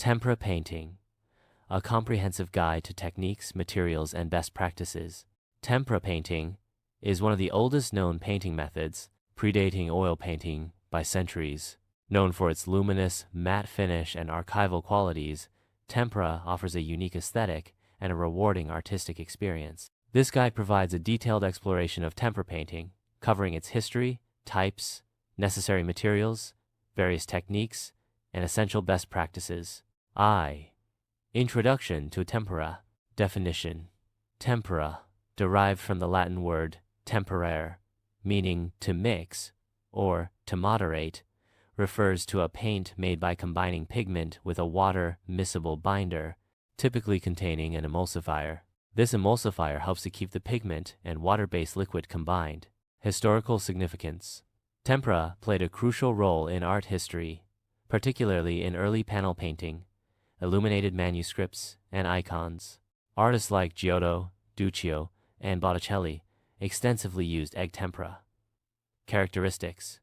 Tempera painting, a comprehensive guide to techniques, materials, and best practices. Tempera painting is one of the oldest known painting methods, predating oil painting by centuries. Known for its luminous, matte finish and archival qualities, tempera offers a unique aesthetic and a rewarding artistic experience. This guide provides a detailed exploration of tempera painting, covering its history, types, necessary materials, various techniques, and essential best practices. Introduction to tempera. Definition. Tempera, derived from the Latin word temperare, meaning to mix or to moderate, refers to a paint made by combining pigment with a water-miscible binder, typically containing an emulsifier. This emulsifier helps to keep the pigment and water-based liquid combined. Historical significance. Tempera played a crucial role in art history, particularly in early panel painting, illuminated manuscripts, and icons. Artists like Giotto, Duccio, and Botticelli extensively used egg tempera. Characteristics.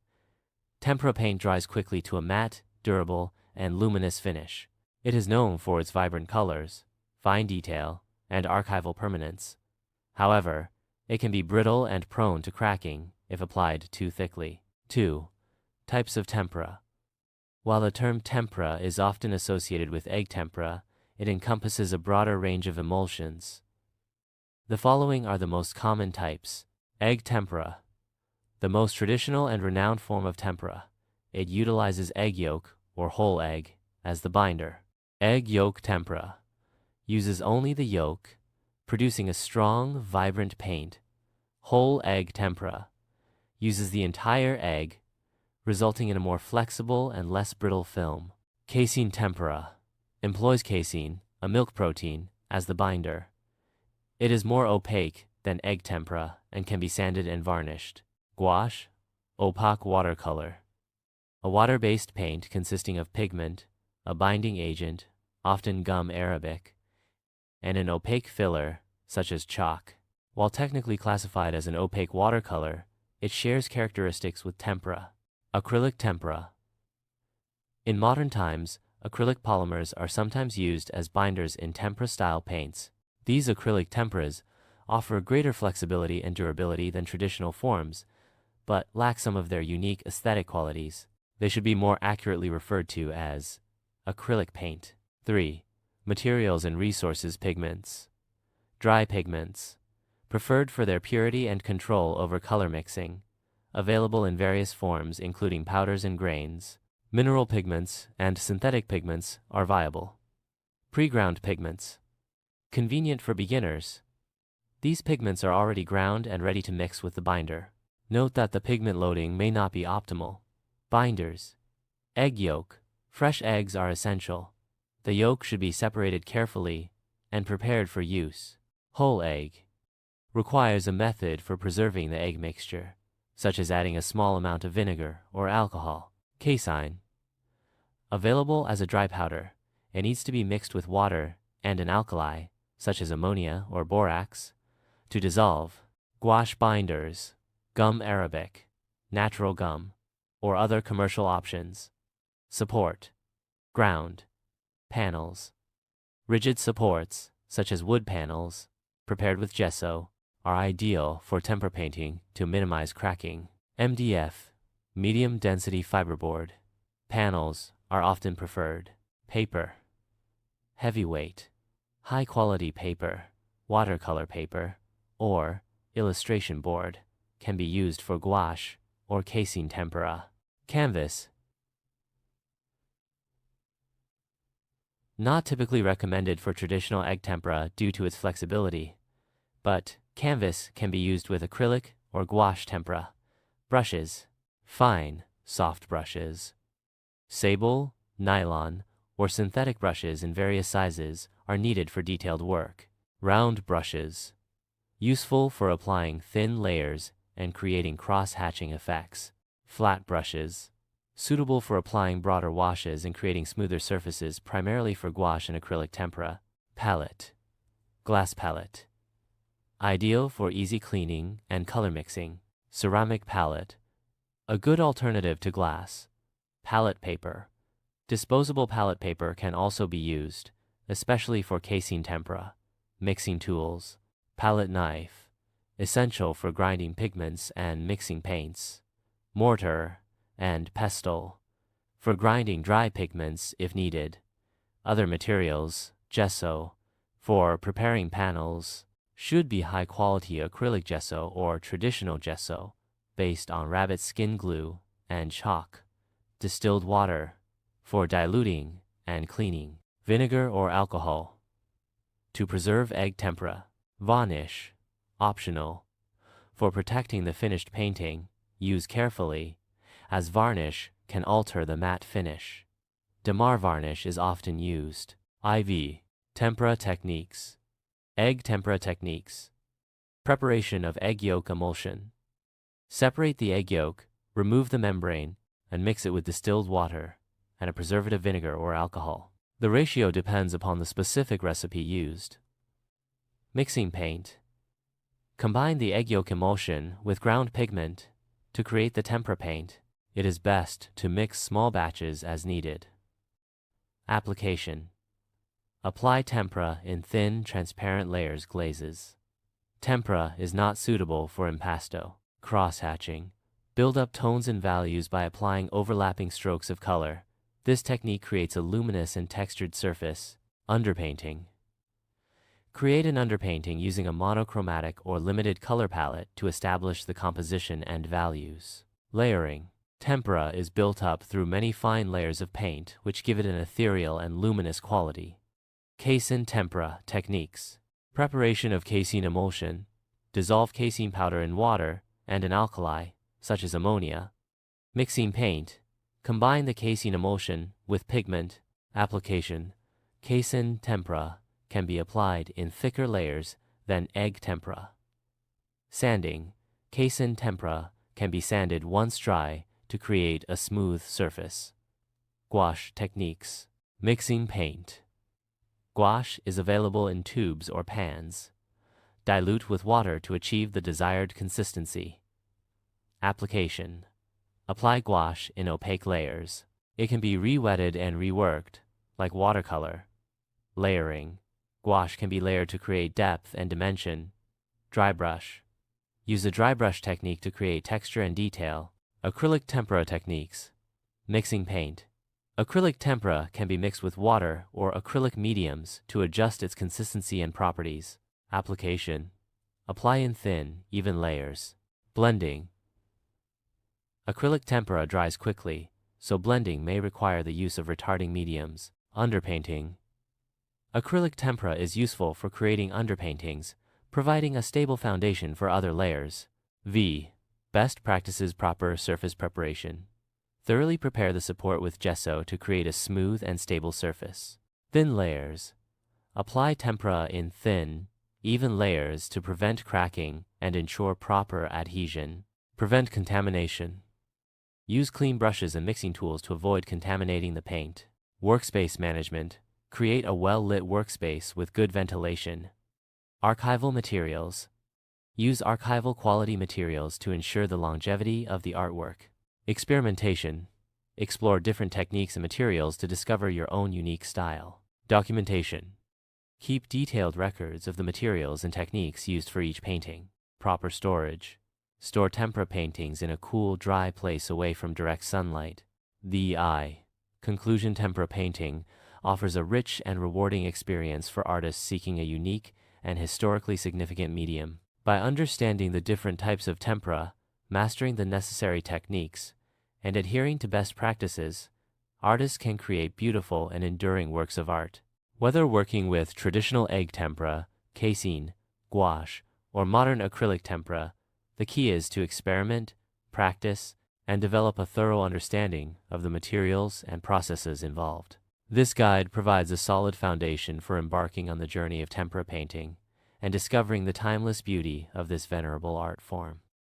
Tempera paint dries quickly to a matte, durable, and luminous finish. It is known for its vibrant colors, fine detail, and archival permanence. However, it can be brittle and prone to cracking if applied too thickly. 2. Types of tempera. While the term tempera is often associated with egg tempera, it encompasses a broader range of emulsions. The following are the most common types. Egg tempera. The most traditional and renowned form of tempera. It utilizes egg yolk, or whole egg, as the binder. Egg yolk tempera uses only the yolk, producing a strong, vibrant paint. Whole egg tempera uses the entire egg, resulting in a more flexible and less brittle film. Casein tempera employs casein, a milk protein, as the binder. It is more opaque than egg tempera and can be sanded and varnished. Gouache, opaque watercolor. A water-based paint consisting of pigment, a binding agent, often gum arabic, and an opaque filler, such as chalk. While technically classified as an opaque watercolor, it shares characteristics with tempera. Acrylic tempera. In modern times, acrylic polymers are sometimes used as binders in tempera-style paints. These acrylic temperas offer greater flexibility and durability than traditional forms, but lack some of their unique aesthetic qualities. They should be more accurately referred to as acrylic paint. 3. Materials and resources. Pigments. Dry pigments, preferred for their purity and control over color mixing, available in various forms including powders and grains. Mineral pigments and synthetic pigments are viable. Pre-ground pigments. Convenient for beginners. These pigments are already ground and ready to mix with the binder. Note that the pigment loading may not be optimal. Binders. Egg yolk. Fresh eggs are essential. The yolk should be separated carefully and prepared for use. Whole egg. Requires a method for preserving the egg mixture, such as adding a small amount of vinegar or alcohol. Casein. Available as a dry powder, it needs to be mixed with water and an alkali, such as ammonia or borax, to dissolve. Gouache binders. Gum arabic, natural gum, or other commercial options. Support. Ground. Panels. Rigid supports, such as wood panels, prepared with gesso, are ideal for tempera painting to minimize cracking. MDF, medium density fiberboard. Panels are often preferred. Paper. Heavyweight, high quality paper, watercolor paper, or illustration board can be used for gouache or casein tempera. Canvas. Not typically recommended for traditional egg tempera due to its flexibility, but canvas can be used with acrylic or gouache tempera. Brushes. Fine, soft brushes. Sable, nylon, or synthetic brushes in various sizes are needed for detailed work. Round brushes. Useful for applying thin layers and creating cross-hatching effects. Flat brushes. Suitable for applying broader washes and creating smoother surfaces, primarily for gouache and acrylic tempera. Palette. Glass palette. Ideal for easy cleaning and color mixing. Ceramic palette. A good alternative to glass. Palette paper. Disposable palette paper can also be used, especially for casing tempera, mixing tools, palette knife, essential for grinding pigments and mixing paints, mortar, and pestle, for grinding dry pigments if needed. Other materials, gesso, for preparing panels, should be high-quality acrylic gesso or traditional gesso, based on rabbit skin glue and chalk. Distilled water, for diluting and cleaning. Vinegar or alcohol, to preserve egg tempera. Varnish, optional, for protecting the finished painting. Use carefully, as varnish can alter the matte finish. Damar varnish is often used. IV. Tempera techniques. Egg tempera techniques. Preparation of egg yolk emulsion. Separate the egg yolk, remove the membrane, and mix it with distilled water and a preservative vinegar or alcohol. The ratio depends upon the specific recipe used. Mixing paint. Combine the egg yolk emulsion with ground pigment to create the tempera paint. It is best to mix small batches as needed. Application. Apply tempera in thin, transparent layers glazes. Tempera is not suitable for impasto. Cross-hatching. Build up tones and values by applying overlapping strokes of color. This technique creates a luminous and textured surface. Underpainting. Create an underpainting using a monochromatic or limited color palette to establish the composition and values. Layering. Tempera is built up through many fine layers of paint, which give it an ethereal and luminous quality. Casein tempera techniques. Preparation of casein emulsion. Dissolve casein powder in water and an alkali, such as ammonia. Mixing paint. Combine the casein emulsion with pigment. Application. Casein tempera can be applied in thicker layers than egg tempera. Sanding. Casein tempera can be sanded once dry to create a smooth surface. Gouache techniques. Mixing paint. Gouache is available in tubes or pans. Dilute with water to achieve the desired consistency. Application. Apply gouache in opaque layers. It can be re-wetted and reworked, like watercolor. Layering. Gouache can be layered to create depth and dimension. Dry brush. Use the dry brush technique to create texture and detail. Acrylic tempera techniques. Mixing paint. Acrylic tempera can be mixed with water or acrylic mediums to adjust its consistency and properties. Application. Apply in thin, even layers. Blending. Acrylic tempera dries quickly, so blending may require the use of retarding mediums. Underpainting. Acrylic tempera is useful for creating underpaintings, providing a stable foundation for other layers. V. Best practices proper surface preparation. Thoroughly prepare the support with gesso to create a smooth and stable surface. Thin layers. Apply tempera in thin, even layers to prevent cracking and ensure proper adhesion. Prevent contamination. Use clean brushes and mixing tools to avoid contaminating the paint. Workspace management. Create a well-lit workspace with good ventilation. Archival materials. Use archival quality materials to ensure the longevity of the artwork. Experimentation. Explore different techniques and materials to discover your own unique style. Documentation. Keep detailed records of the materials and techniques used for each painting. Proper storage. Store tempera paintings in a cool, dry place away from direct sunlight. The eye. Conclusion. Tempera painting offers a rich and rewarding experience for artists seeking a unique and historically significant medium. By understanding the different types of tempera, mastering the necessary techniques, and adhering to best practices, artists can create beautiful and enduring works of art. Whether working with traditional egg tempera, casein, gouache, or modern acrylic tempera, the key is to experiment, practice, and develop a thorough understanding of the materials and processes involved. This guide provides a solid foundation for embarking on the journey of tempera painting and discovering the timeless beauty of this venerable art form.